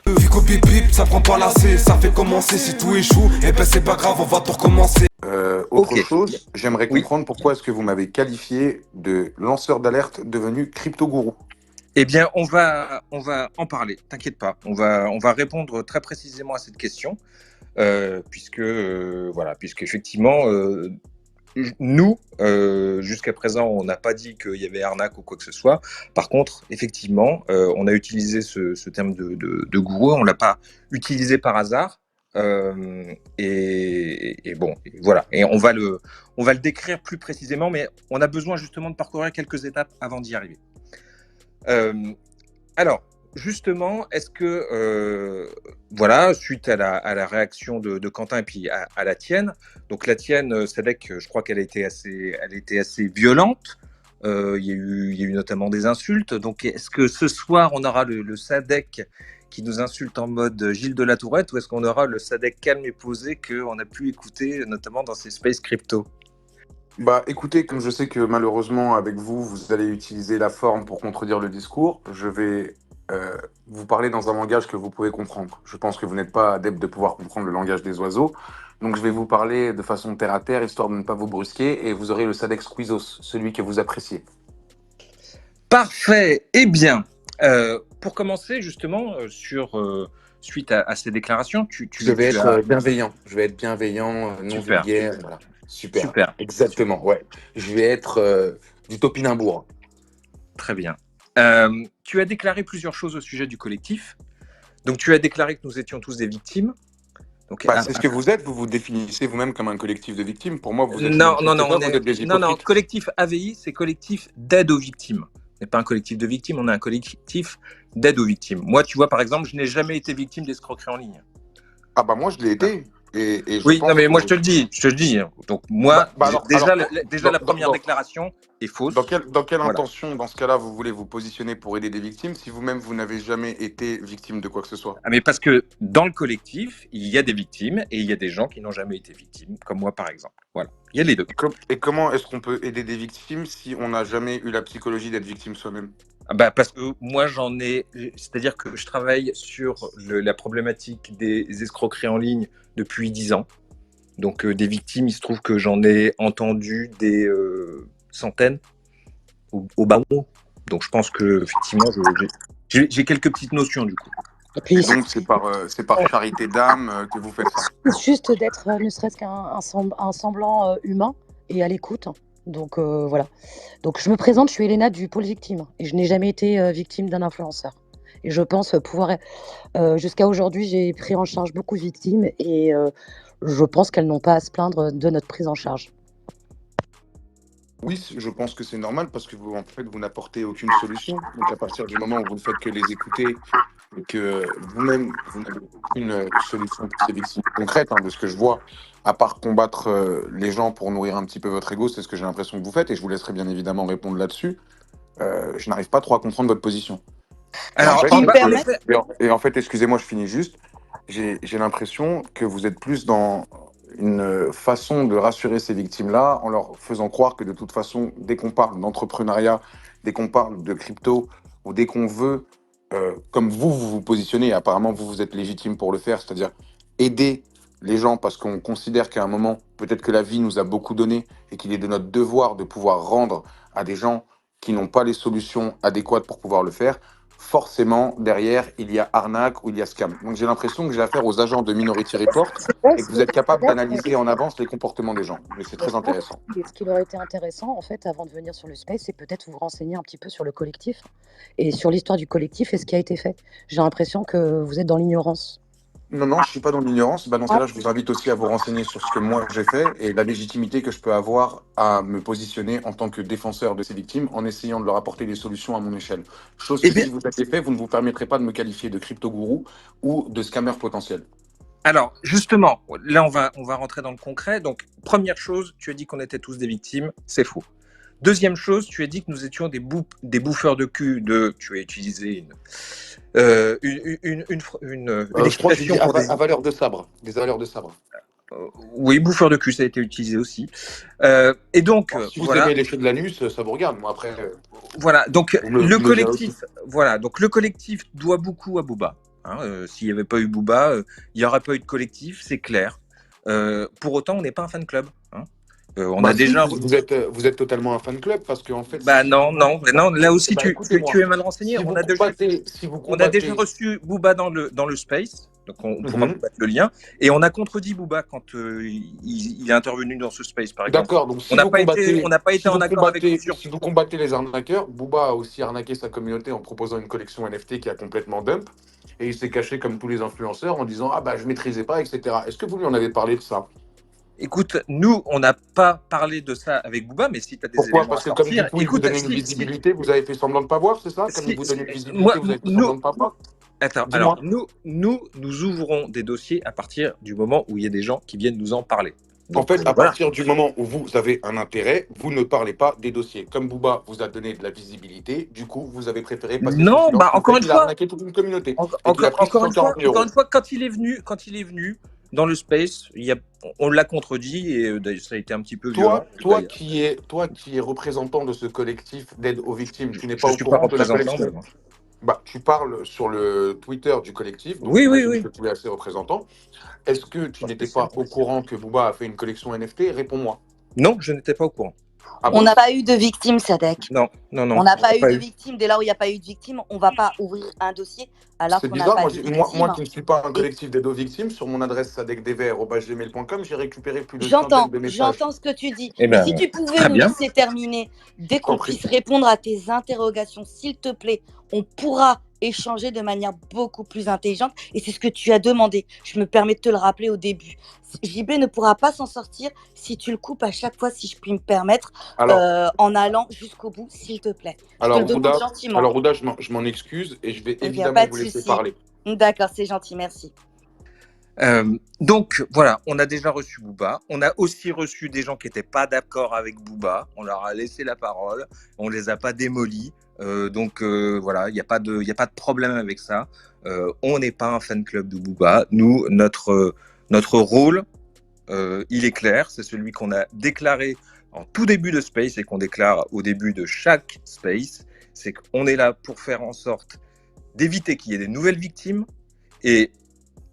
Vico bip bip, ça prend pas l'assez, ça fait commencer. Si tout échoue, eh ben c'est pas grave, on va tout recommencer. Autre Ok, chose, j'aimerais oui. comprendre pourquoi est-ce que vous m'avez qualifié de lanceur d'alerte devenu crypto-gourou. Eh bien, on va en parler, t'inquiète pas. On va répondre très précisément à cette question, puisqu'effectivement, nous, jusqu'à présent, on n'a pas dit qu'il y avait arnaque ou quoi que ce soit. Par contre, effectivement, on a utilisé ce terme de gourou, on ne l'a pas utilisé par hasard. Et bon, voilà. Et on va le décrire plus précisément, mais on a besoin justement de parcourir quelques étapes avant d'y arriver. Alors, justement, est-ce que, voilà, suite à la réaction de Quentin et puis à la tienne, donc la tienne, Sadek, je crois qu'elle était assez violente. Il y a eu notamment des insultes. Donc, est-ce que ce soir, on aura le Sadek qui nous insulte en mode Gilles de la Tourette, ou est-ce qu'on aura le Sadek calme et posé qu'on a pu écouter, notamment dans ces Space Crypto? Bah écoutez, comme je sais que malheureusement avec vous, vous allez utiliser la forme pour contredire le discours, je vais vous parler dans un langage que vous pouvez comprendre. Je pense que vous n'êtes pas adepte de pouvoir comprendre le langage des oiseaux, donc je vais vous parler de façon terre à terre, histoire de ne pas vous brusquer, et vous aurez le Sadex Quizos, celui que vous appréciez. Parfait. Eh bien, pour commencer, justement, suite à ces déclarations, Je vais tu as... être bienveillant, je vais être bienveillant, non Super, vulgaire, voilà. Super, super, exactement, ouais. Je vais être du topinambour. très bien. Tu as déclaré plusieurs choses au sujet du collectif. Donc, tu as déclaré que nous étions tous des victimes. Donc, Bah, c'est ce que vous êtes, vous vous définissez vous-même comme un collectif de victimes. Pour moi, vous êtes une non, non, victime, c'est non, ça, vous êtes des non, non, hypocrites. collectif AVI, c'est collectif d'aide aux victimes. On n'est pas un collectif de victimes, on est un collectif d'aide aux victimes. Moi, tu vois, par exemple, je n'ai jamais été victime d'escroquerie en ligne. Ah bah moi, je l'ai été, et je Oui, non, pense mais que... moi je te le dis. Donc moi, déjà, déjà dans, la dans, première dans, déclaration est dans fausse. quelle Voilà. intention, dans ce cas-là, vous voulez vous positionner pour aider des victimes si vous-même, vous n'avez jamais été victime de quoi que ce soit? Ah, mais parce que dans le collectif, il y a des victimes et il y a des gens qui n'ont jamais été victimes, comme moi par exemple. Voilà. Il y a les deux. Et comment est-ce qu'on peut aider des victimes si on n'a jamais eu la psychologie d'être victime soi-même? Ah bah parce que moi c'est-à-dire que je travaille sur la problématique des escroqueries en ligne depuis 10 ans. Donc des victimes, il se trouve que j'en ai entendu des centaines au bas mot. Donc je pense que effectivement, j'ai quelques petites notions du coup. Et puis, Et donc, c'est par charité d'âme que vous faites ça. c'est juste d'être ne serait-ce qu'un semblant humain et à l'écoute. Donc voilà. Donc je me présente, je suis Elena du pôle victime et je n'ai jamais été victime d'un influenceur. Et je pense pouvoir, jusqu'à aujourd'hui, j'ai pris en charge beaucoup de victimes et je pense qu'elles n'ont pas à se plaindre de notre prise en charge. Oui, je pense que c'est normal parce que vous, en fait, vous n'apportez aucune solution. Donc, à partir du moment où vous ne faites que les écouter et que vous-même, vous n'avez aucune solution pour ces victimes concrètes, hein, de ce que je vois, à part combattre les gens pour nourrir un petit peu votre ego, c'est ce que j'ai l'impression que vous faites et je vous laisserai bien évidemment répondre là-dessus. Je n'arrive pas trop à comprendre votre position. Et en Alors, fait, Qui me permet et en fait, excusez-moi, je finis juste. J'ai l'impression que vous êtes plus dans une façon de rassurer ces victimes-là en leur faisant croire que de toute façon, dès qu'on parle d'entrepreneuriat, dès qu'on parle de crypto, ou dès qu'on veut, comme vous vous positionnez, et apparemment vous êtes légitime pour le faire, c'est-à-dire aider les gens parce qu'on considère qu'à un moment, peut-être que la vie nous a beaucoup donné et qu'il est de notre devoir de pouvoir rendre à des gens qui n'ont pas les solutions adéquates pour pouvoir le faire, forcément, derrière, il y a arnaque ou il y a scam. Donc j'ai l'impression que j'ai affaire aux agents de Minority Report C'est vrai, et que vous êtes capable peut-être, d'analyser en avance les comportements des gens. Mais c'est mais très intéressant. ce qui aurait été intéressant, en fait, avant de venir sur le space, c'est peut-être vous renseigner un petit peu sur le collectif et sur l'histoire du collectif et ce qui a été fait. J'ai l'impression que vous êtes dans l'ignorance. Non, non, je suis pas dans l'ignorance. Bah, dans ce Ah, cas-là, je vous invite aussi à vous renseigner sur ce que moi j'ai fait et la légitimité que je peux avoir à me positionner en tant que défenseur de ces victimes en essayant de leur apporter des solutions à mon échelle. Chose eh que bien, si vous l'aviez fait, vous ne vous permettrez pas de me qualifier de crypto-gourou ou de scammer potentiel. alors justement, là on va rentrer dans le concret. Donc première chose, tu as dit qu'on était tous des victimes, c'est faux. Deuxième chose, tu as dit que nous étions des bouffeurs de cul. Tu as utilisé une Je crois que j'ai expression dit pour des... avaleur de sabre, des avaleurs de sabre. Oui, bouffeur de cul, ça a été utilisé aussi. Et donc, Alors, si vous voilà. aimez lécher de l'anus, ça vous regarde. Moi, après, Voilà, donc vous me le direz aussi. le collectif doit beaucoup à Booba. Hein, s'il n'y avait pas eu Booba, il n'y aurait pas eu de collectif, c'est clair. Pour autant, on n'est pas un fan club. Hein. On Bah a si, déjà. vous êtes totalement un fan club parce qu'en fait, Bah non, non, mais non. Là aussi, bah, écoutez-moi, tu es mal renseigné. si vous si vous On a déjà combattez, reçu Booba dans le space, donc on pourra Mhm. mettre le lien. Et on a contredit Booba quand il est intervenu dans ce space, par exemple. D'accord, donc On n'a pas été en accord avec lui sur. si vous combattez les arnaqueurs, Booba a aussi arnaqué sa communauté en proposant une collection NFT qui a complètement dump, et il s'est caché comme tous les influenceurs en disant ah bah je maîtrisais pas, etc. Est-ce que vous lui en avez parlé de ça? Écoute, nous, on n'a pas parlé de ça avec Booba, mais si tu as des Pourquoi? éléments à Parce que comme du sortir, coup il vous écoute, donnait une visibilité, vous avez fait semblant de pas voir, c'est ça? Comme il vous donnait une moi, visibilité, vous avez fait nous, semblant de pas voir? attends, alors, Dis-moi. nous ouvrons des dossiers à partir du moment où il y a des gens qui viennent nous en parler. En Donc, fait, à voilà. partir du moment où vous avez un intérêt, vous ne parlez pas des dossiers. Comme Booba vous a donné de la visibilité, du coup, vous avez préféré passer sous Non, silence bah, le fait qu'il a arnaqué toute une communauté et qu'il a pris 640 000 encore euros. une fois, quand il est venu dans le space, on l'a contredit et ça a été un petit peu violent. Toi qui es représentant de ce collectif d'aide aux victimes, tu n'es Je pas ne au suis pas courant de la représentant. collection. Bah, tu parles sur le Twitter du collectif, donc Oui, oui, j'imagine oui. que tu es assez représentant. Est-ce que tu Pas n'étais pas spécial. au courant que Booba a fait une collection NFT? Réponds-moi. Non, je n'étais pas au courant. Ah On bon? n'a pas eu de victime, Sadek. Non, non, non. On n'a pas eu de eu. victime. Dès là où il n'y a pas eu de victime, on ne va pas ouvrir un dossier alors C'est qu'on n'a bizarre, pas de victime. moi qui ne suis pas un collectif d'aide aux victimes, sur mon adresse sadekdv@gmail.com, j'ai récupéré plus de centaines J'entends, de messages. j'entends ce que tu dis. Eh Mais ben, si tu pouvais très nous bien. laisser terminer, dès Je t'en qu'on prie. puisse répondre à tes interrogations, s'il te plaît, on pourra échanger de manière beaucoup plus intelligente. Et c'est ce que tu as demandé. Je me permets de te le rappeler au début. JB ne pourra pas s'en sortir si tu le coupes à chaque fois, si je puis me permettre, Alors, en allant jusqu'au bout, s'il te plaît. Je te alors le demande Rouda, gentiment. je m'en excuse et je vais Il n'y a évidemment pas de vous laisser souci. parler. D'accord, c'est gentil, merci. Donc voilà, on a déjà reçu Booba. On a aussi reçu des gens qui n'étaient pas d'accord avec Booba. On leur a laissé la parole. On les a pas démolis. Donc voilà, il n'y a pas de problème avec ça. On n'est pas un fan club de Booba. Nous, notre rôle, il est clair. C'est celui qu'on a déclaré en tout début de Space et qu'on déclare au début de chaque Space. C'est qu'on est là pour faire en sorte d'éviter qu'il y ait des nouvelles victimes et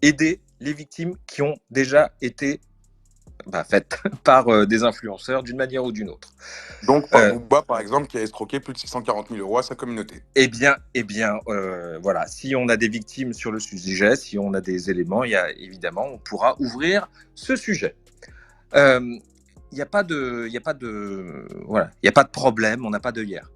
aider les victimes qui ont déjà été faites par des influenceurs d'une manière ou d'une autre. Donc par Booba, par exemple, qui a escroqué plus de 640 000 euros à sa communauté. Eh bien, voilà, si on a des victimes sur le sujet, si on a des éléments, évidemment, on pourra ouvrir ce sujet. Il n'y a pas de problème, on n'a pas d'œillère.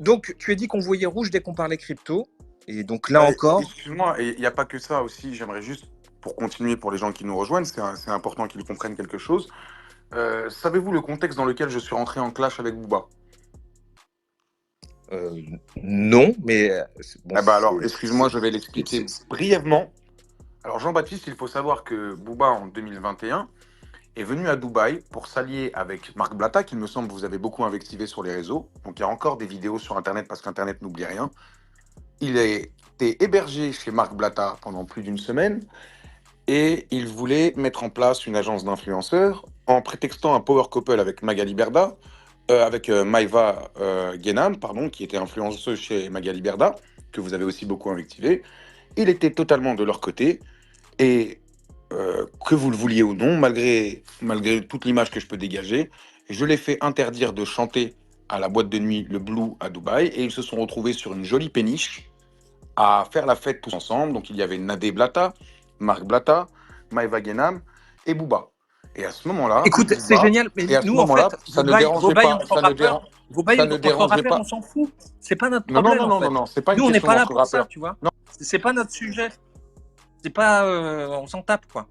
Donc, tu as dit qu'on voyait rouge dès qu'on parlait crypto. Et donc là encore. Excuse-moi, il n'y a pas que ça aussi. J'aimerais juste, pour continuer pour les gens qui nous rejoignent, c'est important qu'ils comprennent quelque chose. Savez-vous le contexte dans lequel je suis rentré en clash avec Booba? Non, mais. Bon, alors, excuse-moi, je vais l'expliquer brièvement. Alors, Jean-Baptiste, il faut savoir que Booba, en 2021, est venu à Dubaï pour s'allier avec Marc Blatta, qu'il me semble que vous avez beaucoup invectivé sur les réseaux. Donc, il y a encore des vidéos sur Internet parce qu'Internet n'oublie rien. Il a été hébergé chez Marc Blatta pendant plus d'une semaine et il voulait mettre en place une agence d'influenceurs en prétextant un power couple avec Magali Berda, avec Maïva Guénam, qui était influenceuse chez Magali Berda, que vous avez aussi beaucoup invectivé. Il était totalement de leur côté et que vous le vouliez ou non, malgré toute l'image que je peux dégager, je l'ai fait interdire de chanter à la boîte de nuit Le Blue à Dubaï et ils se sont retrouvés sur une jolie péniche à faire la fête tous ensemble. Donc il y avait Nadé Blatta, Marc Blatta, Maïva Guénam et Booba. Et à ce moment-là, écoute, c'est génial, mais nous en fait, ça ne dérangeait pas, entre rappeurs, on s'en fout. C'est pas notre problème. Non, c'est pas une nous, on n'est question pas là entre pour ça, rappeurs. tu vois. Non. C'est pas notre sujet. C'est pas, on s'en tape quoi.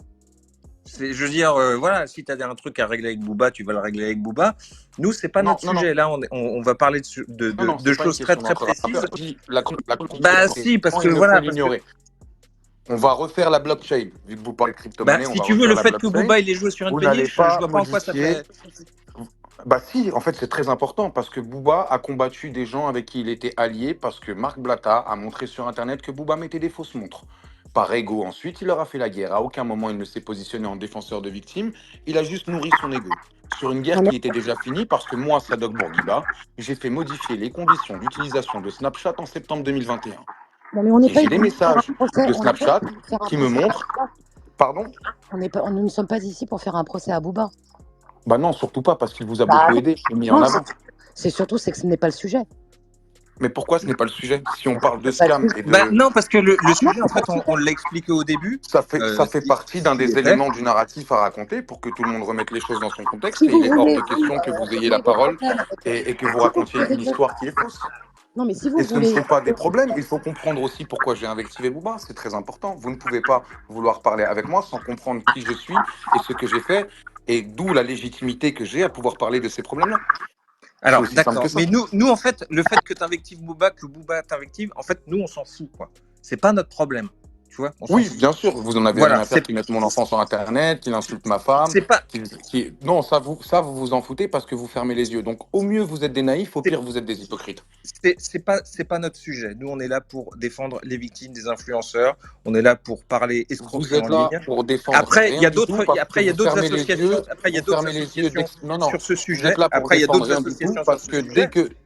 Je veux dire, voilà, si tu as un truc à régler avec Booba, tu vas le régler avec Booba. Nous, c'est pas notre sujet. Là, on va parler de choses très très précises. Si, parce que voilà. On va refaire la blockchain, vu que vous parlez de crypto-monnaie. Si tu veux, le fait que Booba il ait joué sur une péniche, je vois pas en quoi ça fait. Si, en fait, c'est très important parce que Booba a combattu des gens avec qui il était allié parce que Marc Blatta a montré sur Internet que Booba mettait des fausses montres. Par ego, ensuite, il leur a fait la guerre. À aucun moment, il ne s'est positionné en défenseur de victimes. Il a juste nourri son ego sur une guerre qui était déjà finie parce que moi, Sadok Bourguiba, j'ai fait modifier les conditions d'utilisation de Snapchat en septembre 2021. Non, mais on n'est Et pas j'ai ici des pour faire un messages procès. de On n'est pas Snapchat ici pour faire un qui me procès à montrent. Booba. Pardon? Nous ne sommes pas ici pour faire un procès à Booba. Bah non, surtout pas, parce qu'il vous a Bah beaucoup non, aidé et mis en non, avant. c'est surtout c'est que ce n'est pas le sujet. Mais pourquoi ce n'est pas le sujet? Si on parle de C'est pas le scam sujet. et Bah, de... non, parce que le Non, sujet, en c'est pas fait, le sujet. on l'a expliqué au début. Ça fait partie d'un Ce qui des était. éléments du narratif à raconter pour que tout le monde remette les choses dans son contexte. Si Et il vous est hors voulez, de vous, question que vous ayez régler la vos parole problèmes avec... et que vous Si vous racontiez voulez une régler... histoire qui est fausse. Non, mais si vous Et ce ne voulez... sont pas des problèmes. Il faut comprendre aussi pourquoi j'ai invectivé Booba. C'est très important. Vous ne pouvez pas vouloir parler avec moi sans comprendre qui je suis et ce que j'ai fait, et d'où la légitimité que j'ai à pouvoir parler de ces problèmes-là. C'est Alors, aussi simple que d'accord. ça. Mais nous, en fait, le fait que tu invectives Booba, que Booba t'invective, en fait, nous, on s'en fout, quoi. C'est pas notre problème. Tu vois, on s'en Oui, fout. bien sûr, vous en avez rien Voilà. à faire qu'il mette mon enfant sur Internet, qu'il insulte ma femme. C'est pas. Non, vous vous en foutez parce que vous fermez les yeux. Donc, au mieux, vous êtes des naïfs, au C'est pire, vous êtes des hypocrites. c'est pas notre sujet. Nous, on est là pour défendre les victimes des influenceurs. On est là pour parler Vous escroquerie en êtes là ligne. pour défendre Après, il y rien a du tout d'autres. parce que Après, il y a vous d'autres fermez les associations. yeux. Après, il y a Vous d'autres fermez les yeux. associations Non, non. sur ce Vous êtes sujet. là pour Après, il y a défendre d'autres rien du tout associations sur parce ce que sujet. vous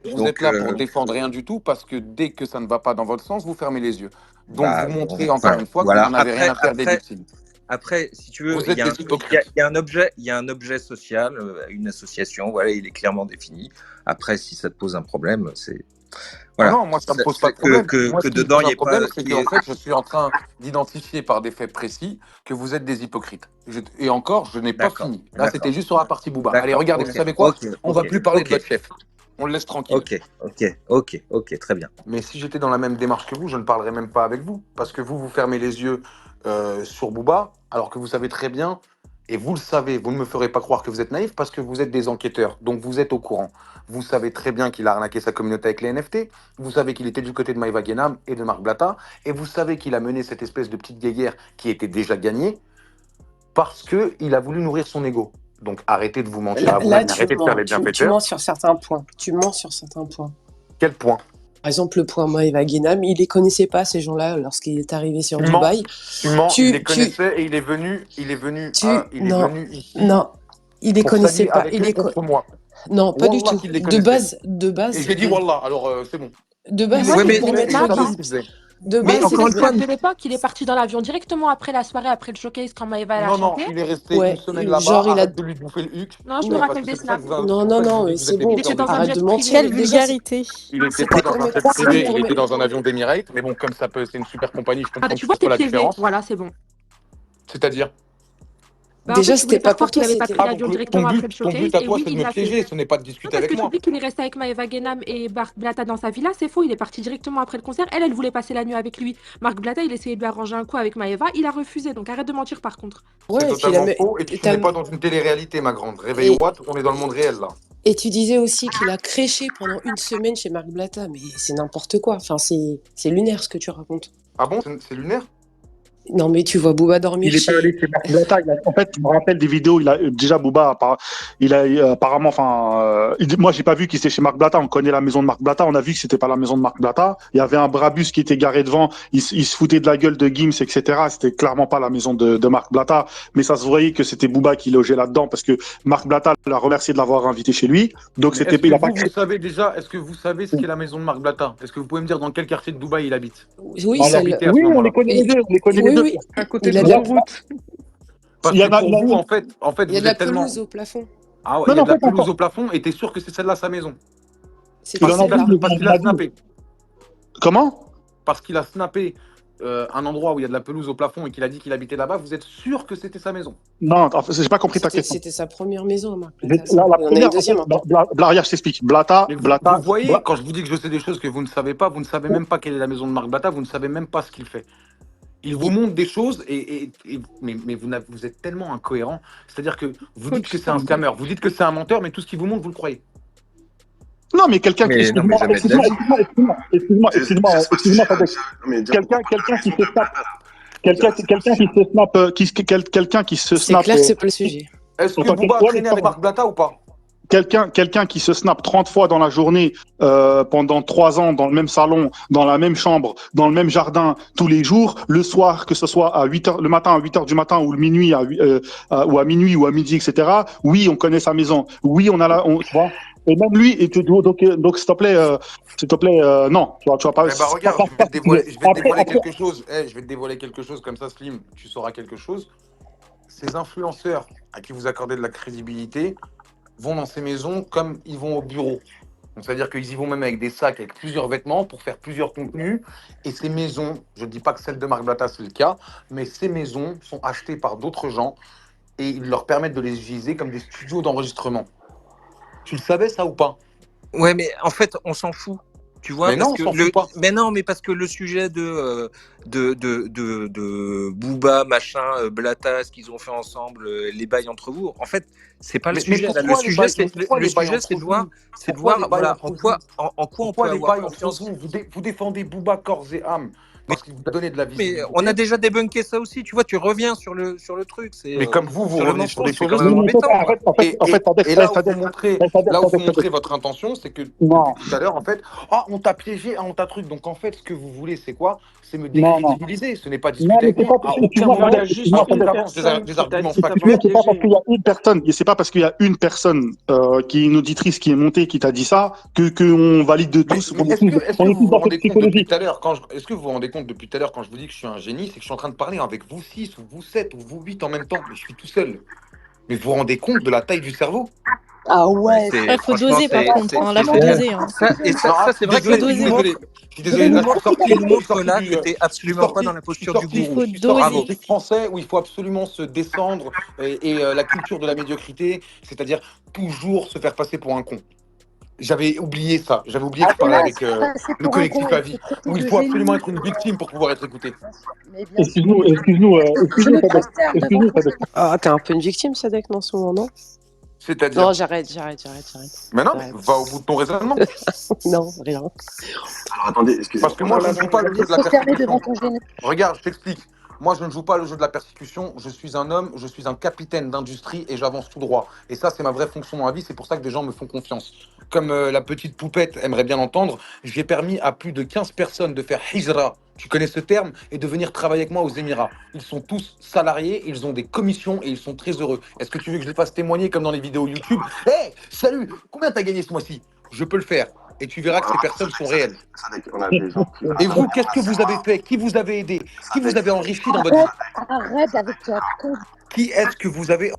êtes Donc, là pour défendre rien du tout parce que dès que ça ne va pas dans votre sens, vous fermez les yeux. Donc, vous bah, montrez encore enfin, une fois que vous voilà. n'en avez rien à faire des victimes. Après, si tu veux, Vous êtes des il hypocrites. y a un objet, il y a un objet social, une association. Voilà, il est clairement défini. Après, si ça te pose un problème, c'est Ah voilà, non, moi, ça ne me pose pas de problème. Moi, que ce qui me dedans pose il n'y un ait pas. problème, c'est qu'en fait, je suis en train d'identifier par des faits précis que vous êtes des hypocrites. Et encore, je n'ai pas D'accord, fini. Là, c'était d'accord, juste sur la partie Booba. Allez, d'accord. regardez, Ok, vous savez quoi? ok, On va ok, plus parler de ok, votre chef. On le laisse tranquille. ok, très bien. Mais si j'étais dans la même démarche que vous, je ne parlerais même pas avec vous. Parce que vous fermez les yeux sur Booba, alors que vous savez très bien, et vous le savez, vous ne me ferez pas croire que vous êtes naïf parce que vous êtes des enquêteurs. Donc vous êtes au courant. Vous savez très bien qu'il a arnaqué sa communauté avec les NFT. Vous savez qu'il était du côté de Maïva Guénam et de Marc Blatta. Et vous savez qu'il a mené cette espèce de petite guéguerre qui était déjà gagnée parce qu'il a voulu nourrir son ego. Donc arrêtez de vous mentir à vous-même, arrêtez de faire les Tu bienfaiteurs. mens sur certains points. Tu mens sur certains points. Quel point? Par exemple, le point Maëva Guénam, il les connaissait pas, ces gens-là, lorsqu'il est arrivé sur Tu mens. Dubaï. Tu mens, Tu- il les tu- connaissait et il est venu Non, ici non, il les pour connaissait s'allier pas. avec eux contre moi. Non, pas du Wallah tout. qu'il les De connaissait. base, Et j'ai dit Wallah, alors c'est bon. de base, Ouais, Il mais- les connaissait et il savait ce qu'il faisait. de mais base, encore c'est une fois, de l'époque, il est parti dans l'avion directement après la soirée, après le showcase, quand Maëva elle a Non, non, chanté. il est resté Ouais, une semaine genre, là-bas, il a- arrête de lui bouffer le huc. Non, je me Non, Parce rappelle que des c'est pour ça que snaps. vous- Non, c'est pour non, ça que je non, vous dis mais que vous c'est êtes des bon. Il était buteurs dans de un Arrête jet de privé. mentir. Quelle Déjà, vulgarité. Il était c'était pas dans quand un même jet pas privé, ça. il était dans un avion d'Emirates. Mais bon, comme ça peut, c'est une super compagnie, je Ah, comprends tu vois, que ce soit t'es la piégé. différence. Voilà, c'est bon. C'est-à-dire, Bah, en Déjà, fait, tu voulais c'était pas faire croire pour qu'il toi, avait pas c'était. pris l'avion donc directement après le ton showcase. but à Et toi, oui, c'est de il me l'a fait. piéger, ce n'est pas de Non, discuter parce avec que tu moi. dis qu'il est resté avec Maëva Guénam et Marc Blatta dans sa villa, c'est faux, il est parti directement après le concert. Elle voulait passer la nuit avec lui. Marc Blatta, il essayait de lui arranger un coup avec Maëva, il a refusé, donc arrête de mentir par contre. C'est Ouais, et puis totalement faux et tu t'as- n'es pas dans une télé-réalité, ma grande. Réveille Watt, on est dans le monde réel là. et tu disais aussi qu'il a créché pendant une semaine chez Marc Blatta, mais c'est n'importe quoi. Enfin, c'est lunaire ce que tu racontes. Ah bon, c'est lunaire? Non, mais tu vois Booba dormir Il est pas allé chez Marc Blatta. En fait, je me rappelle des vidéos. Il a déjà Booba. Il a apparemment. Enfin, moi, j'ai pas vu qu'il était chez Marc Blatta. On connaît la maison de Marc Blatta. On a vu que c'était pas la maison de Marc Blatta. Il y avait un Brabus qui était garé devant. Il se foutait de la gueule de Gims, etc. C'était clairement pas la maison de Marc Blatta. Mais ça se voyait que c'était Booba qui logeait là-dedans parce que Marc Blatta l'a remercié de l'avoir invité chez lui. Donc Mais c'était. est-ce que Il a pas vous savez déjà, est-ce que vous savez ce qu'est la maison de Marc Blatta? Est-ce que vous pouvez me dire dans quel quartier de Dubaï il habite? Oui, Il c'est habitait à ce Oui, on moment-là. les connaît les deux. On les connaît Oui, les deux. oui. À côté Il de a de la- l'autoroute. Parce Il y en que a- pour il y a- vous, en fait, Il y a vous de la êtes tellement... pelouse au plafond. Ah ouais, Non, il y a non, de la pas pelouse encore. au plafond et t'es sûr que c'est celle-là sa maison? C'est Il en a celle-là. entendu. Parce qu'il a snappé. Comment? Parce qu'il a snappé un endroit où il y a de la pelouse au plafond et qu'il a dit qu'il habitait là-bas, vous êtes sûr que c'était sa maison? Non, en fait, j'ai pas compris ta C'était question. c'était sa première maison, Marc Blatta. La Il en a une première, deuxième en fait, encore. Blaria, je t'explique. Blatta, Mais vous, Blatta, vous voyez, Bla- quand je vous dis que je sais des choses que vous ne savez pas, vous ne savez même pas quelle est la maison de Marc Blatta, vous ne savez même pas ce qu'il fait. Il vous montre des choses, mais vous êtes tellement incohérent. C'est-à-dire que vous dites que c'est un scammer, vous dites que c'est un menteur, mais tout ce qu'il vous montre, vous le croyez. Non, mais quelqu'un qui. Mais non, mais jamais de la Excuse-moi, Fadek. Quelqu'un qui se snap. Quelqu'un qui se C'est snap. clair que c'est pas le sujet. Est-ce que Attends, Booba a ouais, traîné mais avec ça va. Marc Blatta ou pas? Quelqu'un qui se snap 30 fois dans la journée, pendant 3 ans, dans le même salon, dans la même chambre, dans le même jardin, tous les jours, le soir, que ce soit à 8h, le matin à 8h du matin, ou le minuit ou à minuit ou à midi, etc. Oui, on connaît sa maison. Oui, tu vois. Et même lui, donc s'il te plaît, non, tu vas pas. Eh ben regarde, je vais te dévoiler quelque chose. Je vais te dévoiler quelque chose comme ça, Slim. Tu sauras quelque chose. Ces influenceurs à qui vous accordez de la crédibilité vont dans ces maisons comme ils vont au bureau. Donc, c'est-à-dire qu'ils y vont même avec des sacs, avec plusieurs vêtements pour faire plusieurs contenus. Et ces maisons, je ne dis pas que celle de Marc Blatta c'est le cas, mais ces maisons sont achetées par d'autres gens et ils leur permettent de les utiliser comme des studios d'enregistrement. Tu le savais ça ou pas? Ouais, mais en fait, on s'en fout. Tu vois, Mais parce non, que on s'en fout pas. mais non, mais parce que le sujet de Booba, machin, Blatta, ce qu'ils ont fait ensemble, les bails entre vous, en fait, c'est pas le Mais sujet. Là, pourquoi les bails, le sujet, c'est de voir, voilà, en quoi on peut pourquoi les avoir bails entre confiance. vous? Vous défendez Booba corps et âme parce qu'il vous donnait de la Mais visibilité. on a déjà débunké ça aussi. Tu vois, tu reviens sur le truc. C'est Mais comme vous sur le revenez sur des mensonge, c'est choses quand même aussi. embêtant, quoi. Et là où vous montrez votre intention, c'est que depuis tout à l'heure, en fait, on t'a piégé, on t'a truc. Donc en fait, ce que vous voulez, c'est quoi? C'est me décrédibiliser. Ce n'est pas discuter avec moi. À aucun moment, j'avance des arguments factuels. C'est pas parce qu'il y a une personne, et c'est pas parce qu'il y a une personne qui est une auditrice qui est montée, qui t'a dit ça, que on valide de tous. Mais est-ce que vous vous rendez compte depuis tout à l'heure, est-ce que vous vous rendez compte depuis tout à l'heure quand je vous dis que je suis un génie, c'est que je suis en train de parler avec vous 6 ou vous 7 ou vous 8 en même temps, mais je suis tout seul. Mais vous vous rendez compte de la taille du cerveau? Ah ouais. Il faut doser par contre. Là, faut doser. Ça, c'est vrai que Je suis désolé. Là, je suis sorti il montre là que t'es absolument pas dans la posture du gourou. Il faut doser. Du français où il faut absolument se descendre et la culture de la médiocrité, c'est-à-dire toujours se faire passer pour un con. J'avais oublié ça. J'avais oublié que je parlais avec le collectif à vie, où il faut absolument être une victime pour pouvoir être écouté. Excuse-nous. Ah, t'es un peu une victime, Sadek, dans ce moment, non? C'est-à-dire. Non, j'arrête. Mais non, va au bout de ton raisonnement. Non, rien. Alors attendez, excusez-moi. Parce que moi, je ne joue pas le jeu de la persécution. Regarde, je t'explique. Moi, je ne joue pas le jeu de la persécution. Je suis un homme, je suis un capitaine d'industrie et j'avance tout droit. Et ça, c'est ma vraie fonction dans la vie. C'est pour ça que des gens me font confiance. Comme la petite poupette aimerait bien l'entendre, j'ai permis à plus de 15 personnes de faire hijra. Tu connais ce terme? Et de venir travailler avec moi aux Émirats. Ils sont tous salariés, ils ont des commissions et ils sont très heureux. Est-ce que tu veux que je les fasse témoigner comme dans les vidéos YouTube? Hey, salut, combien t'as gagné ce mois-ci? Je peux le faire. Et tu verras que ces personnes sont réelles. Et vous, qu'est-ce que vous avez fait? Qui vous avez aidé? Qui vous avez enrichi dans votre vie? Arrête avec toi. Qui est-ce que vous avez...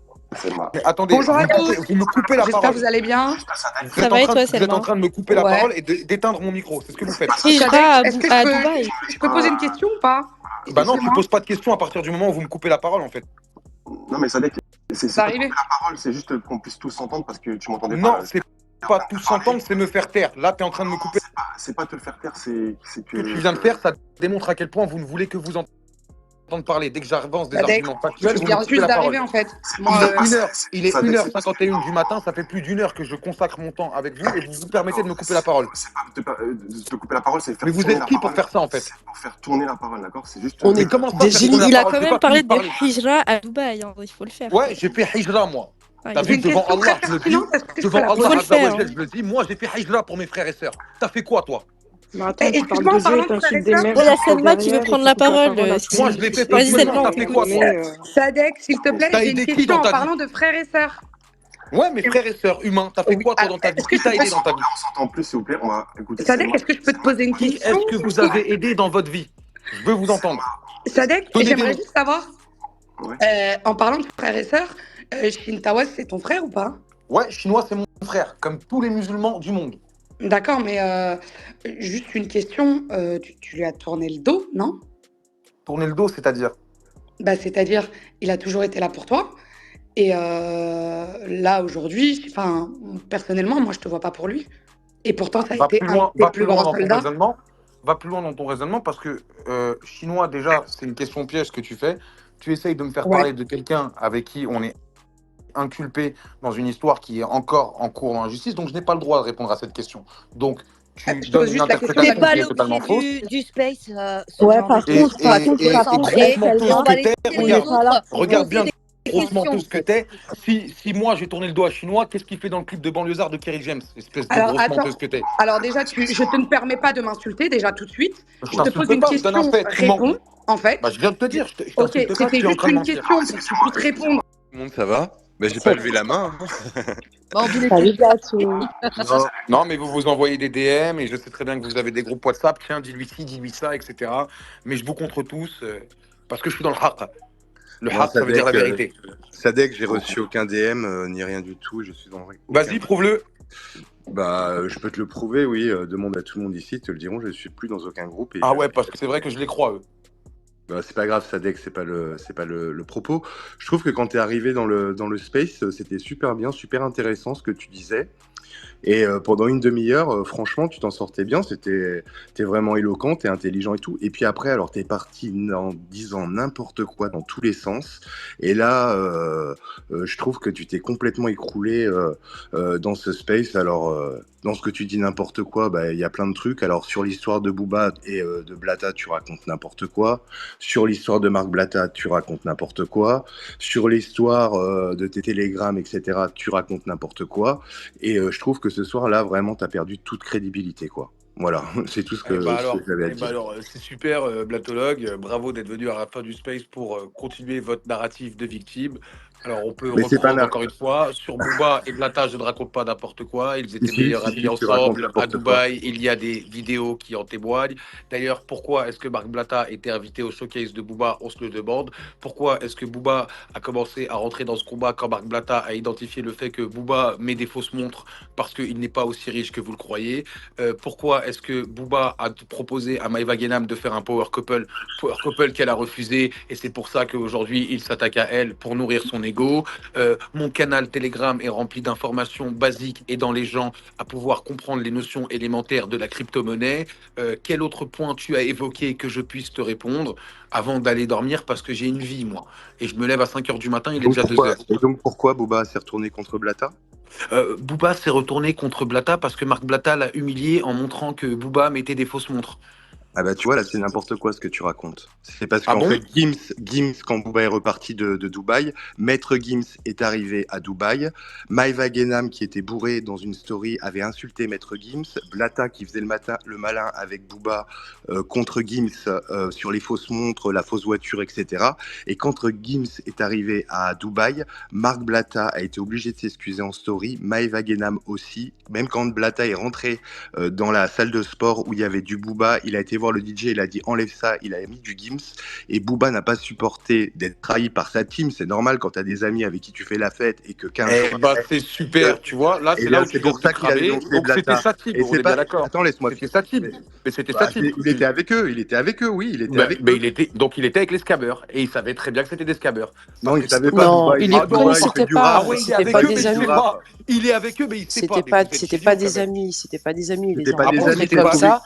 Mais attendez, Bonjour à tous. vous me coupez la J'espère parole. que vous allez bien. Vous êtes en train de me couper la parole et d'éteindre mon micro. C'est ce que vous faites. Est-ce que je peux poser une question ou pas? Bah non, tu poses pas de questions à partir du moment où vous me coupez la parole en fait. Non mais Sadek, c'est Ça pas arrivé. couper la parole, c'est juste qu'on puisse tous s'entendre parce que tu m'entendais pas. Non, c'est pas tous s'entendre, c'est me faire taire. Là, tu es en train de me couper. C'est pas te le faire taire, c'est que... Ce que tu viens de faire, ça démontre à quel point vous ne voulez que vous entendre parler. Dès que j'avance des Sadek, arguments factuels, je vous me viens coupez juste la d'arriver parole. en fait. Il est 1h51 du matin, ça fait plus d'une heure que je consacre mon temps avec vous et vous vous permettez de me couper la parole. C'est pas te couper la parole, c'est faire Mais vous tourner êtes la qui pour parole. faire ça en fait? C'est pour faire tourner la parole, d'accord? C'est juste... On est comment ça, des faire génies. tourner Il la a parole? quand J'ai même pas parlé fini de de parler. hijra à Dubaï. Il faut le faire. Ouais, j'ai fait hijra moi. T'as vu, Une devant question Allah, très je le dis, pertinente, est-ce que je peux devant la Allah, poser? Azza wa Jal, je le dis, moi j'ai fait hijra pour mes frères et sœurs. T'as fait quoi toi? Mais attends, tu parles Excuse-moi, de Dieu parlant et de frères et t'insultes des sœurs. mères Oh, il y a juste Selma qui veut derrière et prendre tu la coupes la parole. parole à Moi je l'ai fait Vas-y, personnellement, Selma, t'as fait quoi toi? Sadek, s'il te plaît, T'as j'ai une aidé qui question dans en ta vie? parlant de frères et sœurs. Ouais, mes frères et sœurs humains, t'as fait quoi toi dans ta vie? Qui t'a aidé dans ta vie? On s'entend plus, s'il vous plaît, on va écouter Sadek, Selma. est-ce que je peux te poser une Qui question? est-ce que vous avez aidé dans votre vie? Je veux vous entendre. Sadek, Donnez des j'aimerais noms. juste savoir, Ouais. en parlant de frères et sœurs, Shintawas, c'est ton frère ou pas? Ouais, chinois c'est mon frère, comme tous les musulmans du monde. D'accord, mais juste une question, tu lui as tourné le dos, non? Tourner le dos, c'est-à-dire? Bah, c'est-à-dire, il a toujours été là pour toi. Et là, aujourd'hui, enfin, personnellement, moi, je te vois pas pour lui. Et pourtant, ça a Va été plus un loin, de tes va plus plus loin grands dans ton soldats. raisonnement. Va plus loin dans ton raisonnement parce que chinois, déjà, c'est une question piège que tu fais. Tu essayes de me faire Ouais. parler de quelqu'un avec qui on est inculpé dans une histoire qui est encore en cours dans la justice, donc je n'ai pas le droit de répondre à cette question. Donc, tu Je donnes pose une juste la question. T'es interprétation pas qui est totalement fausse. l'objet du space. Ce Ouais, genre par de Et, contre, choses. par contre, Tu ça es centré grosse menteuse et on que va t'es, laisser les regarde, autres regarde bien, poser des grosse questions. menteuse que t'es. Si moi j'ai tourné le dos à Chinois, qu'est-ce qu'il fait dans le clip de Banlieusard de Kerry James? Espèce de Alors, grosse attends. menteuse que t'es. Alors déjà, je te ne permets pas de m'insulter, déjà tout de suite. Je Je te pose t'insulte une pas, je donne un question, fait. Tu mens. réponds, en fait. Bah, je viens de te dire, je Ok, t'insulte pas, c'était tu es en juste train de une mentir. question pour que tu puisses répondre. Tout le monde, ça va? Mais j'ai pas levé la main. Bon, en tous les Non, non, mais vous vous envoyez des DM et je sais très bien que vous avez des groupes WhatsApp. Tiens, dis-lui ci, dis-lui ça, etc. Mais je vous contre tous parce que je suis dans le haq. Le Non, haq, ça veut dire la vérité. Sadek, j'ai reçu aucun DM ni rien du tout. Je suis dans. Vas-y, prouve-le. Bah, je peux te le prouver, oui. Demande à tout le monde ici, ils te le diront. Je suis plus dans aucun groupe. Et Ah ouais, parce que c'est vrai que je les crois, eux. Bah, c'est pas grave, Sadek, c'est pas le propos. Je trouve que quand t'es arrivé dans le space, c'était super bien, super intéressant ce que tu disais. Et pendant une demi-heure, franchement, tu t'en sortais bien. T'es vraiment éloquent, t'es intelligent et tout. Et puis après, alors t'es parti en disant n'importe quoi dans tous les sens. Et là, je trouve que tu t'es complètement écroulé dans ce space. Alors, dans ce que tu dis n'importe quoi, bah, il y a plein de trucs. Alors, sur l'histoire de Booba et de Blata, tu racontes n'importe quoi. Sur l'histoire de Marc Blata, tu racontes n'importe quoi. Sur l'histoire de tes télégrammes, etc., tu racontes n'importe quoi. Et je trouve que ce soir-là, vraiment, t'as perdu toute crédibilité, quoi. Voilà, c'est tout ce que j'avais à dire. alors, c'est super, Blatologue. Bravo d'être venu à la fin du space pour continuer votre narratif de victime. Alors, on peut Mais c'est pas reprendre encore une fois. Sur Booba et Blata, je ne raconte pas n'importe quoi. Ils étaient Si, meilleurs si, amis tu racontes ensemble à n'importe quoi. Dubaï. Il y a des vidéos qui en témoignent. D'ailleurs, pourquoi est-ce que Marc Blata était invité au showcase de Booba? On se le demande. Pourquoi est-ce que Booba a commencé à rentrer dans ce combat quand Marc Blata a identifié le fait que Booba met des fausses montres parce qu'il n'est pas aussi riche que vous le croyez? Pourquoi est-ce que Booba a proposé à Maïva Guénam de faire un power couple qu'elle a refusé, et c'est pour ça qu'aujourd'hui il s'attaque à elle pour nourrir son ego? Mon canal Telegram est rempli d'informations basiques aidant les gens à pouvoir comprendre les notions élémentaires de la crypto-monnaie. Quel autre point tu as évoqué que je puisse te répondre avant d'aller dormir, parce que j'ai une vie, moi, et je me lève à 5h du matin, il est déjà 2h. Et donc pourquoi Booba s'est retourné contre Blata? Booba s'est retourné contre Blata parce que Marc Blata l'a humilié en montrant que Booba mettait des fausses montres. Ah bah tu vois, là c'est n'importe quoi ce que tu racontes. C'est parce Ah qu'en bon? fait, Gims, quand Booba est reparti de Dubaï, Maître Gims est arrivé à Dubaï. Maïva Guénam, qui était bourré dans une story, avait insulté Maître Gims. Blata, qui faisait le malin avec Booba contre Gims sur les fausses montres, la fausse voiture, etc. Et quand Gims est arrivé à Dubaï, Marc Blata a été obligé de s'excuser en story. Maïva Guénam aussi. Même quand Blata est rentré dans la salle de sport où il y avait du Booba, il a été voir le DJ, il a dit enlève ça, il a mis du Gims, et Booba n'a pas supporté d'être trahi par sa team. C'est normal quand tu as des amis avec qui tu fais la fête et que 15 jours Bah c'est super, tu vois, là c'est là où c'est tu pour ça qu'il a dénoncé. dénoncé Donc c'était Blata. sa team, Et on c'est est pas... bien d'accord. Attends, laisse-moi. C'était sa team. Mais c'était Bah, sa team. il était avec eux, oui, il était avec eux. Il était avec les scabbers, et il savait très bien que c'était des scabbers. Non, il savait pas. Non, Booba, il était les Booba, connaissait il fait du pas. rap. Ah ouais, il est C'était avec pas eux, des mais il amis. sait pas. Il est avec eux, mais il sait pas. C'était pas des amis. C'était pas des amis. Il les C'était a pas des rencontrés amis, comme c'est ça.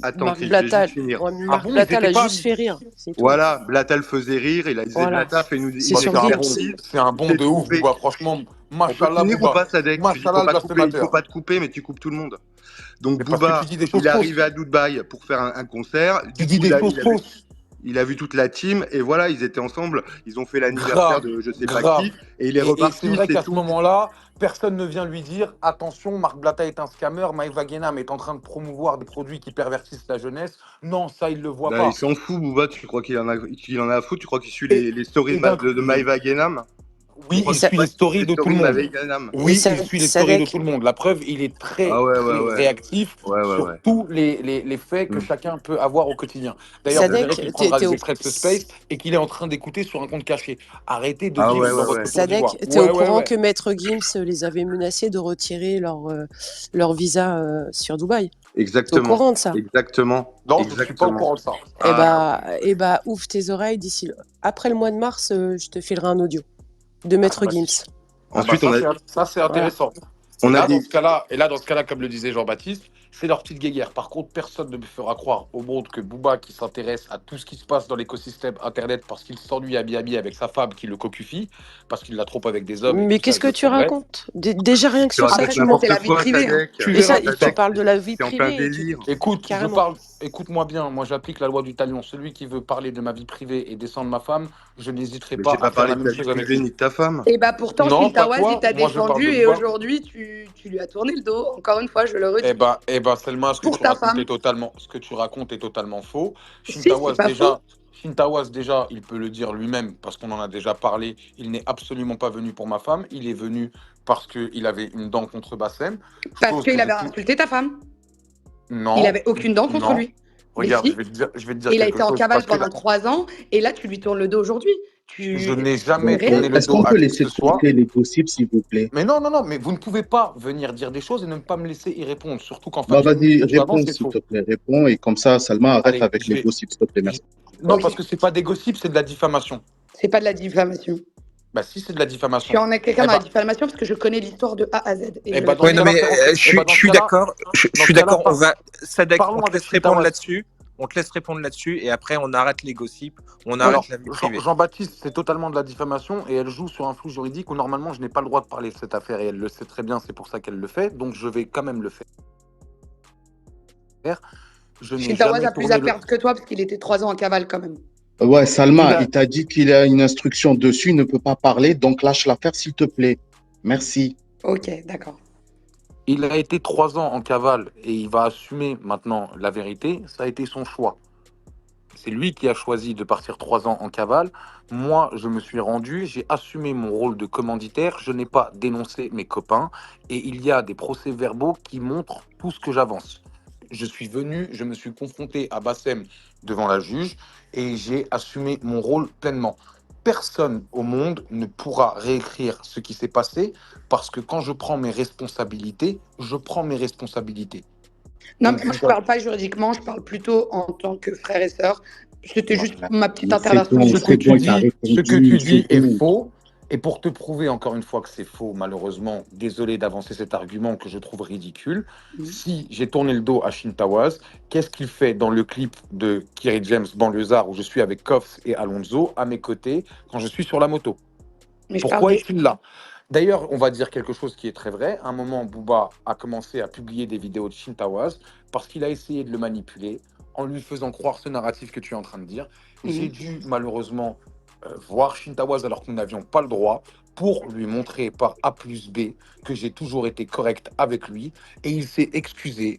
Attends, Marc je vais Blata, juste finir. Marc Blata l'a juste fait rire. C'est tout. Voilà, Blata le faisait rire, il a dit Voilà. Blata, fais-nous C'est sur Gims. C'est un bon de ouf, Booba, franchement. On peut Machallah, finir ou Booba. pas, Sadek? Il Machallah, le faut blasphémateur. pas te couper, mais tu coupes tout le monde. Donc Mais parce que Booba, tu dis des choses il est fausses. arrivé à Dubaï pour faire un concert. Tu dis des choses fausses. Il a vu toute la team et voilà, ils étaient ensemble. Ils ont fait l'anniversaire Grave, de je sais pas grave. qui et il est Et reparti. c'est vrai c'est qu'à ce tout. moment-là, personne ne vient lui dire attention, Marc Blata est un scammer, Maïva Guénam est en train de promouvoir des produits qui pervertissent la jeunesse. Non, ça, il le voit Bah, pas. il s'en fout, Booba. Tu crois qu'il en a à foutre? Tu crois qu'il suit les stories de Maïva Guénam? Oui, il suit les stories de tout le monde. Oui, il suit les stories de tout le monde. La preuve, il est très, très réactif sur tous les faits que chacun peut avoir au quotidien. D'ailleurs, vous verrez qu'il prendra des extraits de ce space et qu'il est en train d'écouter sur un compte caché. Arrêtez de vivre dans votre tour Sadek, d'ivoire. t'es au courant que Maître Gims les avait menacés de retirer leur visa sur Dubaï? Exactement. T'es au courant de ça? Exactement. Non, je ne suis pas au courant de ça. Eh bah, ouvre tes oreilles d'ici. Après le mois de mars, je te filerai un audio de Maître Gims. Ensuite, ça c'est intéressant. Voilà. Dans ce cas-là, comme le disait Jean-Baptiste, c'est leur petite guéguerre. Par contre, personne ne me fera croire au monde que Booba, qui s'intéresse à tout ce qui se passe dans l'écosystème Internet parce qu'il s'ennuie à Miami avec sa femme qui le cocufie, parce qu'il la trompe avec des hommes. Mais qu'est-ce que tu racontes? Déjà rien que sur ça, tu montes la vie privée. Et ça, tu parles de la vie privée. Écoute, écoute-moi bien. Moi, j'applique la loi du talion. Celui qui veut parler de ma vie privée et descendre ma femme, je n'hésiterai pas à faire la même chose avec lui. Ni de ta femme. Et bah pourtant, Smitawaz, il t'a défendu et Booba. aujourd'hui, tu lui as tourné le dos. Encore une fois, je le redis. Eh ben, Selma, ce que tu racontes est totalement faux. Shintawas, déjà, il peut le dire lui-même parce qu'on en a déjà parlé. Il n'est absolument pas venu pour ma femme. Il est venu parce qu'il avait une dent contre Bassem. Parce Chose qu'il que avait j'ai tout. insulté ta femme. Il Non, avait aucune dent contre non. lui. Mais Regarde, si. je vais te dire Il a quelque été en chose. cavale Parce que pendant 3 ans et là, tu lui tournes le dos aujourd'hui. je C'est n'ai jamais réel. tourné le Est-ce dos qu'on à peut qui que laisser ce de soit. côté les gossips, s'il vous plaît? Mais non, non, non, mais vous ne pouvez pas venir dire des choses et ne pas me laisser y répondre. Surtout qu'en Bah, face, ce vas-y, que tu avances, réponds, c'est s'il faux. te plaît. Réponds. Et comme ça, Salma, arrête Allez, avec les gossips, s'il te plaît. Merci. Non, Ok. parce que c'est pas des gossips, c'est de la diffamation. C'est pas de la diffamation. Bah si, c'est de la Je suis diffamation. en quelqu'un Eh dans la bah, diffamation parce que je connais l'histoire de A à Z. Et eh je bah la dans ce Oui, non, connais. mais cas-là, je dans ce suis cas-là, d'accord. Je dans ce suis cas-là, d'accord. On va, Sadek, on parlons te avec laisse répondre Shintawas. là-dessus. On te laisse répondre là-dessus et après on arrête les gossips, on Alors, arrête la vie privée. Jean-Baptiste, c'est totalement de la diffamation et elle joue sur un flou juridique où normalement je n'ai pas le droit de parler de cette affaire et elle le sait très bien, c'est pour ça qu'elle le fait, donc je vais quand même le faire. Je n'ai Shintawas jamais a plus tourné à le... perdre que toi parce qu'il était 3 ans en cavale quand même. Ouais, Il Salma, a, il t'a dit qu'il a une instruction dessus, il ne peut pas parler, donc lâche l'affaire, s'il te plaît. Merci. Ok, d'accord. il a été 3 ans en cavale et il va assumer maintenant la vérité, ça a été son choix. C'est lui qui a choisi de partir 3 ans en cavale. Moi, je me suis rendu, j'ai assumé mon rôle de commanditaire, je n'ai pas dénoncé mes copains et il y a des procès-verbaux qui montrent tout ce que j'avance. Je suis venu, je me suis confronté à Bassem devant la juge et j'ai assumé mon rôle pleinement. Personne au monde ne pourra réécrire ce qui s'est passé parce que quand je prends mes responsabilités, je prends mes responsabilités. Non, Donc, mais moi, je ne parle pas juridiquement, je parle plutôt en tant que frère et sœur. C'était juste Voilà. ma petite Mais c'est intervention. bon, ce c'est que bon, tu il t'a dis, ce que répondu, tu c'est dis est bon. faux. Et pour te prouver encore une fois que c'est faux, malheureusement, désolé d'avancer cet argument que je trouve ridicule. Si j'ai tourné le dos à Shintawas, qu'est-ce qu'il fait dans le clip de Kerry James Banlieusard où je suis avec Koff et Alonso à mes côtés quand je suis sur la moto? Mais je parle Pourquoi de... est-il là? D'ailleurs, on va dire quelque chose qui est très vrai. À un moment, Booba a commencé à publier des vidéos de Shintawas parce qu'il a essayé de le manipuler en lui faisant croire ce narratif que tu es en train de dire. J'ai dû malheureusement voir Shintawas alors que nous n'avions pas le droit pour lui montrer par A plus B que j'ai toujours été correct avec lui et il s'est excusé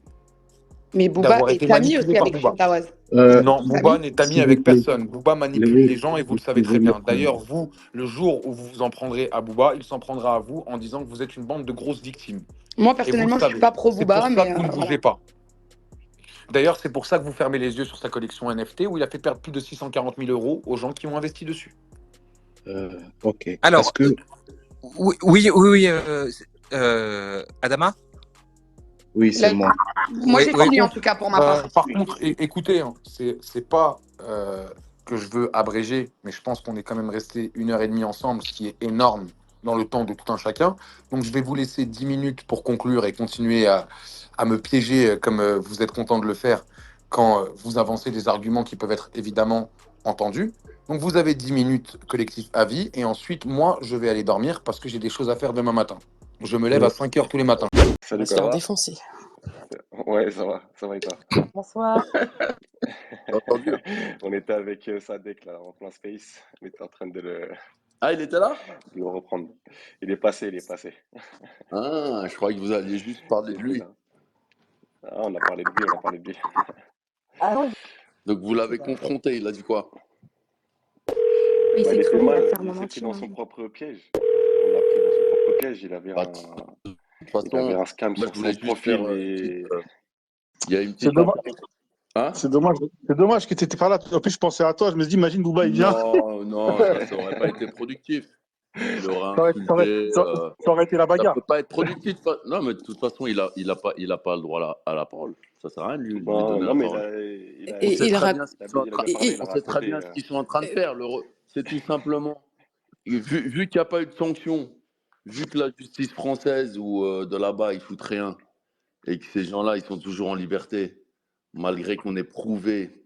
Mais Booba d'avoir été est ami manipulé aussi par avec Booba. Shintawas. Non, Booba n'est ami S'il vous avec plaît. personne. Booba manipule Léo, les gens et vous vous le savez très pouvez bien. mettre D'ailleurs, vous, le jour où vous vous en prendrez à Booba, il s'en prendra à vous en disant que vous êtes une bande de grosses victimes. Moi, Et vous le personnellement, je ne suis savez. pas pro C'est pour Booba, ça mais que vous ne voilà. bougez pas. D'ailleurs, c'est pour ça que vous fermez les yeux sur sa collection NFT où il a fait perdre plus de 640 000 euros aux gens qui ont investi dessus. Ok. Alors, Est-ce que... oui, Adama? Oui, c'est Là, moi. moi, Oui, j'ai oui. fini en tout cas pour ma part. Par contre, écoutez, hein, c'est pas que je veux abréger, mais je pense qu'on est quand même resté 1 heure et demie ensemble, ce qui est énorme dans le temps de tout un chacun. Donc, je vais vous laisser 10 minutes pour conclure et continuer à me piéger comme vous êtes content de le faire quand vous avancez des arguments qui peuvent être évidemment entendus. Donc, vous avez 10 minutes collectif à vie et ensuite, moi, je vais aller dormir parce que j'ai des choses à faire demain matin. Je me lève à 5 heures tous les matins. On Salut, va se faire Clara. défoncer. Ouais, ça va et toi? Bonsoir. T'as entendu? On était avec Sadek là, en plein space. On était en train Ah, il était là? de le reprendre. Il est passé. Ah, je croyais que vous alliez juste parler Il de était lui. là. Ah, on a parlé de lui. Ah non, Donc vous l'avez confronté, il a dit quoi? Il Bah, s'est il était cramé, il va mal, faire il mon s'est pris dans entier. son propre piège. On l'a pris dans son propre piège. Il avait Bah, un, de toute il façon, avait un scam moi je sur voulais son juste faire profil une petite. et Il y a une C'est petite dommage. affaire. Hein? C'est dommage que tu n'étais pas là. En plus, je pensais à toi. Je me dis, imagine Booba, il vient. Non, ça aurait pas été productif. Il aurait Ça insulté. aurait été la Ça bagarre. peut pas être productif. Non, mais de toute façon, il a pas le droit à la parole. Ça sert à rien de lui donner non, la mais parole. il a, On Et sait il très rap... bien ce qu'ils sont en il a train. bien parlé, il a On sait très raconté. bien ce qu'ils sont en train de faire. C'est tout simplement. Vu qu'il n'y a pas eu de sanction, vu que la justice française ou de là-bas, ils foutent rien, et que ces gens-là, ils sont toujours en liberté, malgré qu'on ait prouvé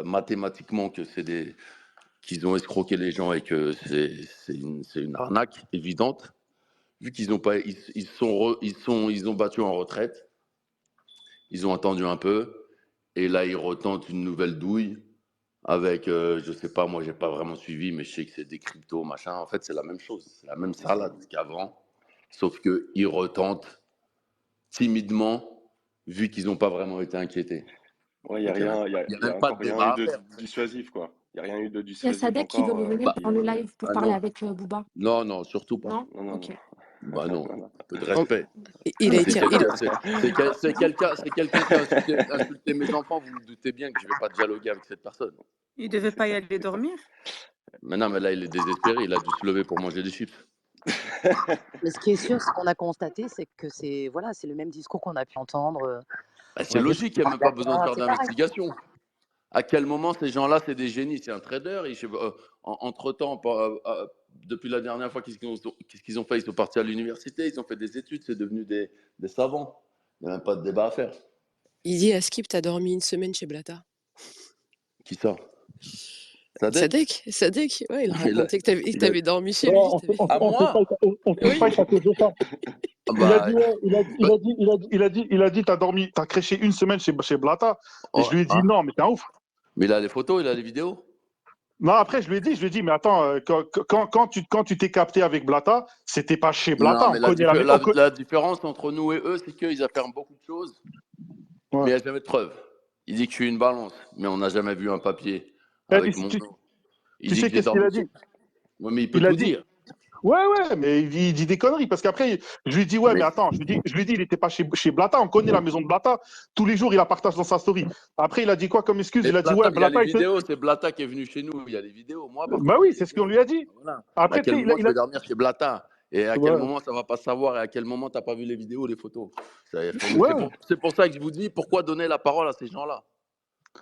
mathématiquement que qu'ils ont escroqué les gens et que c'est une arnaque évidente. Vu qu'ils ont pas, ils ont battu en retraite, ils ont attendu un peu, et là ils retentent une nouvelle douille avec, je sais pas, moi j'ai pas vraiment suivi, mais je sais que c'est des cryptos, machin. En fait, c'est la même chose, c'est la même salade qu'avant, sauf que ils retentent timidement, vu qu'ils n'ont pas vraiment été inquiétés. Ouais, il n'y a Donc, il n'y a, rien, y a y a même pas encore de rien débat eu à de faire. dissuasif, quoi. Il n'y a rien eu de Il y a dissuasif Sadek qui veut encore. revenir dans le live pour Ah parler non, avec Booba. non, surtout pas. Non? Non, non, Ok. non. Bah non, Non, non. un peu de En- respect. Il a C'est été. quelqu'un c'est quelqu'un qui a insulté mes enfants. Vous vous doutez bien que je vais pas dialoguer avec cette personne. Il devait C'est pas y ça. aller dormir? Mais non, mais là, il est désespéré. Il a dû se lever pour manger des chips. Mais ce qui est sûr, ce qu'on a constaté, c'est que c'est voilà, c'est le même discours qu'on a pu entendre. Bah, On c'est va dire logique, il n'y a même pas besoin de faire c'est pareil. d'investigation. À quel moment ces gens-là, c'est des génies? C'est un trader. Entre-temps, depuis la dernière fois, qu'est-ce qu'ils ont fait? Ils sont partis à l'université, ils ont fait des études, c'est devenu des savants. Il n'y a même pas de débat à faire. Il dit à Skip, t'as dormi une semaine chez Blata. Qui ça? Sadek? Sadek, ouais, il a Il a- raconté que il a- t'avais dormi chez lui. Non, À moi? on se Oui. fight à cause de ça. Ah Il a bah, dit, ouais, il a dit, t'as créché une semaine chez Blata. Et je lui ai dit, hein? non, mais t'es un ouf. Mais il a les photos, il a les vidéos. Non, après, je lui ai dit, mais attends, quand tu t'es capté avec Blata, c'était pas chez Blata. Non, On mais connaît la différence entre nous et eux, c'est qu'ils affirment beaucoup de choses, mais il n'y a jamais de preuves. Il dit que je suis une balance, mais on n'a jamais vu un papier avec mon nom. Il dit sais que j'ai qu'est-ce qu'il a dormi. dit? Oui, mais il peut Il a tout dit, dire. ouais, mais il dit des conneries. Parce qu'après, je lui dis, ouais, mais attends, je lui dis, il n'était pas chez Blata. On connaît la maison de Blata. Tous les jours, il la partage dans sa story. Après, il a dit quoi comme excuse? Et Il a dit, Blata, ouais, il y a Blata, les vidéos, c'est Blata qui est venu chez nous, il y a les vidéos. Moi, par Bah contre, oui, c'est ce qu'on lui a dit. voilà. Après, À quel tu sais, moment je vais dormir chez Blata? Et à quel Ouais. moment ça va pas savoir? Et à quel moment tu n'as pas vu les vidéos, les photos? Ouais. C'est pour ça que je vous dis, pourquoi donner la parole à ces gens-là? De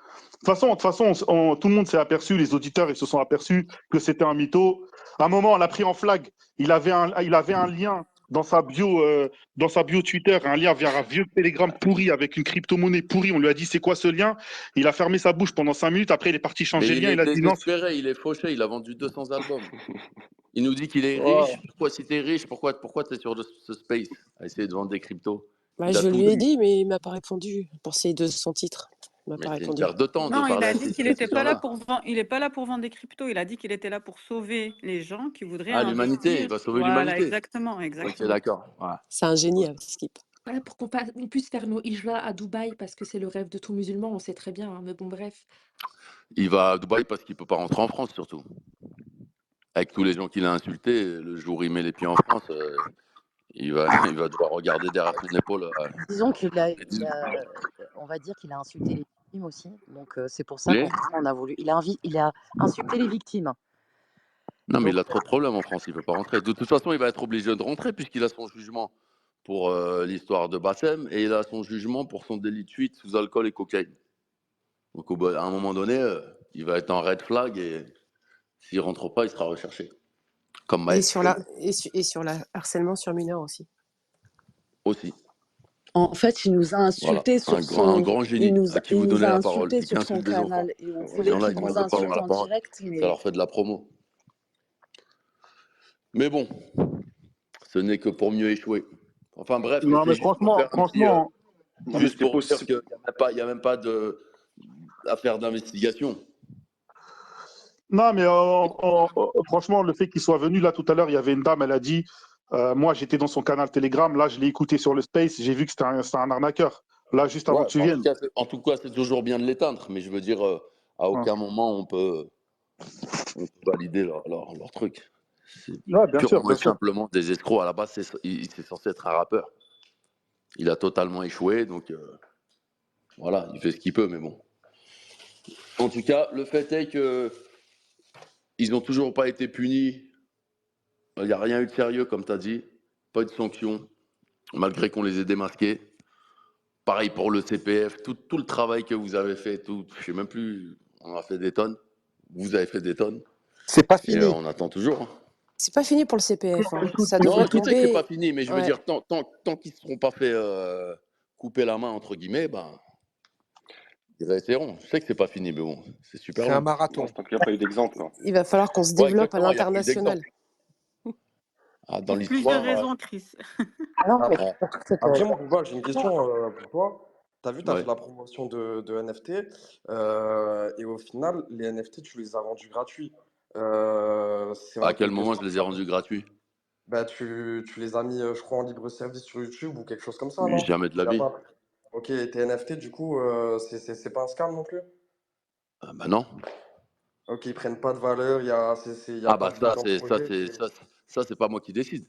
toute façon, tout le monde s'est aperçu, les auditeurs, ils se sont aperçus que c'était un mytho. À un moment, on l'a pris en flag. Il avait un lien dans sa bio Twitter, un lien vers un vieux Telegram pourri avec une crypto-monnaie pourrie. On lui a dit, c'est quoi ce lien? Il a fermé sa bouche pendant 5 minutes. Après, il est parti changer Mais le lien. il Il est a dit non. désespéré, il est fauché, il a vendu 200 albums. Il nous dit qu'il est Oh. riche. Pourquoi, si t'es riche, pourquoi tu es sur ce space à essayer de vendre des cryptos? Bah, je lui ai dit, mais il m'a pas répondu pour son titre. Il m'a pas Mais c'est une répondu. perte de temps Non, de il parler a à dit ces qu'il n'était pas là gens-là. pour vendre, il est pas là pour vendre des cryptos. Il a dit qu'il était là pour sauver les gens qui voudraient Ah, l'humanité, investir. il va sauver Voilà, l'humanité. exactement. Ok, d'accord. Voilà. C'est un génie, Skip. Ouais, pour qu'on puisse faire nos hijra à Dubaï, parce que c'est le rêve de tout musulman, on sait très bien, hein, mais bon, bref. Il va à Dubaï parce qu'il peut pas rentrer en France, surtout. Avec tous les gens qu'il a insultés, le jour où il met les pieds en France, il va devoir regarder derrière son épaule. Disons on va dire qu'il a insulté les victimes aussi. Donc c'est pour ça qu'on a voulu. Il a insulté les victimes. Non, mais il a trop de problèmes en France, il ne peut pas rentrer. De toute façon, il va être obligé de rentrer puisqu'il a son jugement pour l'histoire de Bassem et il a son jugement pour son délit de fuite sous alcool et cocaïne. Donc à un moment donné, il va être en red flag et s'il ne rentre pas, il sera recherché. Comme Et Maël. sur la harcèlement sur mineurs aussi. Aussi. En fait, il nous a insulté Voilà. sur Un grand génie à qui vous donnez la parole. insulté Qui sur son insulte des enfants. canal et on Ces voulait gens-là, qu'il ils nous doivent pas avoir insulte la en parole. direct. Mais... Ça leur fait de la promo. Mais bon, ce n'est que pour mieux échouer. Enfin bref, Non, mais juste pour faire franchement, juste pour dire qu'il n'y a même pas d'affaire d'investigation. non, mais franchement, le fait qu'il soit venu là tout à l'heure, il y avait une dame, elle a dit, moi j'étais dans son canal Telegram, là je l'ai écouté sur le Space, j'ai vu que c'était un arnaqueur. Là, juste avant que tu viennes. En tout cas, c'est toujours bien de l'éteindre, mais je veux dire, à aucun moment on peut valider leur truc. C'est purement et simplement des escrocs. À la base, il c'est censé être un rappeur. Il a totalement échoué, donc voilà, il fait ce qu'il peut, mais bon. En tout cas, le fait est que ils n'ont toujours pas été punis. Il n'y a rien eu de sérieux, comme tu as dit. Pas eu de sanctions, malgré qu'on les ait démasqués. Pareil pour le CPF, tout le travail que vous avez fait, je ne sais même plus, on a fait des tonnes. Vous avez fait des tonnes. C'est pas fini. Et on attend toujours. C'est pas fini pour le CPF. Hein. Ça Non, devrait je sais que tomber. c'est pas fini, mais je veux dire, tant qu'ils ne seront pas fait couper la main, entre guillemets, ben, ils réussiront. Je sais que c'est pas fini, mais bon, c'est super long. C'est un marathon. Tant qu'il n'y a pas eu d'exemple. Il va falloir qu'on se développe à l'international. Ah, dans Pour l'histoire. plusieurs raisons, Chris. Après, moi, Bouba, j'ai une question pour toi. Tu as vu, tu as Ouais. fait la promotion de NFT et au final, les NFT, tu les as rendus gratuits. À quel moment je les ai rendus gratuits? Bah, tu les as mis, je crois, en libre service sur YouTube ou quelque chose comme ça, Mais non? jamais de la Tu l'as vie. pas- Ok, tes NFT, du coup, c'est pas un scam non plus? Bah non. Ok, ils prennent pas de valeur, y a Ah pas bah de ça, bilan de c'est ça, projet. c'est pas moi qui décide.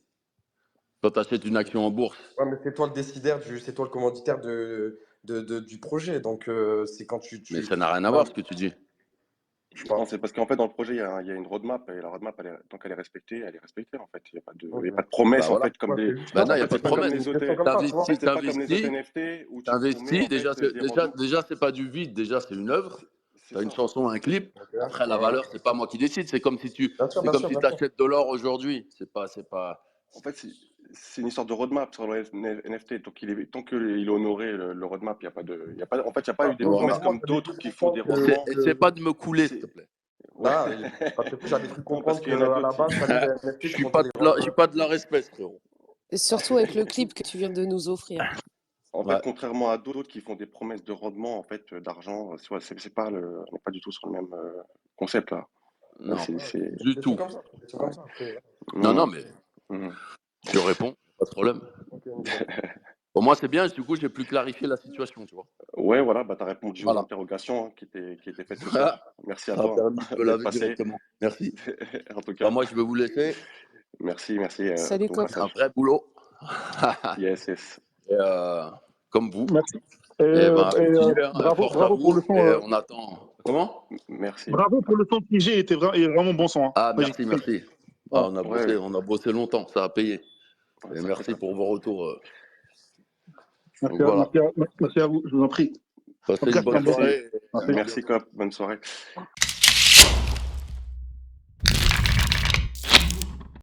Quand tu achètes une action en bourse, Ouais, mais c'est toi le décideur, c'est toi le commanditaire du projet. Donc, c'est quand mais ça n'a rien à voir ce que tu dis. Non, c'est parce qu'en fait, dans le projet, il y a une roadmap, et la roadmap, tant qu'elle est respectée, en fait. Il y a pas de Bah promesse, en voilà. fait, comme des. Bah non, En il n'y a fait, pas c'est de pas comme promesse. les OT. En fait, c'est pas comme les OT NFT où tu promets, T'investis, en fait, des rendements. déjà c'est pas du vide, déjà c'est une œuvre. C'est T'as une ça. chanson, un clip. Ok, Après la ouais. valeur, c'est pas moi qui décide. C'est comme si Bien sûr, tu bien sûr. achètes de l'or aujourd'hui. C'est pas. En fait, c'est une histoire de roadmap sur le NFT. Tant qu'il est honoré, le roadmap, il n'y a pas de. En fait, il n'y a pas eu des Non, promesses mais comme d'autres qui font des rendements. essaie pas de me couler, s'il te plaît. Ouais. Parce que j'avais cru Non, parce comprendre qu'il y en a qu'à la d'autres. base, fallait les NFT Je qui suis montaient pas les je suis pas de la respect, frérot. Et surtout avec le clip que tu viens de nous offrir. En Ouais. fait, contrairement à d'autres qui font des promesses de rendement, en fait, d'argent, c'est pas on n'est pas du tout sur le même concept là. Non, C'est. du tout. C'est comme ça. Après. Non, mais Mhm. je réponds, pas de problème. Ok, nickel. Pour moi, c'est bien. Du coup, j'ai plus clarifié la situation, tu vois. Ouais, voilà, bah, tu as répondu aux Voilà. interrogations qui étaient faites ce soir. Merci à Ça a toi permis de me d'être laver passé. directement. Merci. En tout Bah, cas, moi, je vais vous laisser. merci Salut, ton Cop. C'est un passage. vrai boulot. Yes, yes. Et, comme vous. Merci. Et ben, continuez, hein, Bravo, force à bravo pour vous. le son. Et on attend. Comment? Merci. Bravo pour le son de PG, il est vraiment bon son. Hein. Ah, Moi, j'ai merci, kiffé. merci. Ouais. Ah, on a bossé longtemps, ça a payé. Ouais, Et ça merci fait ça. pour vos retours. Merci, Donc voilà. merci à vous, je vous en prie. En Passez tout cas, une bonne c'était un bon son. soirée. Merci. Merci, Cop. Bonne soirée.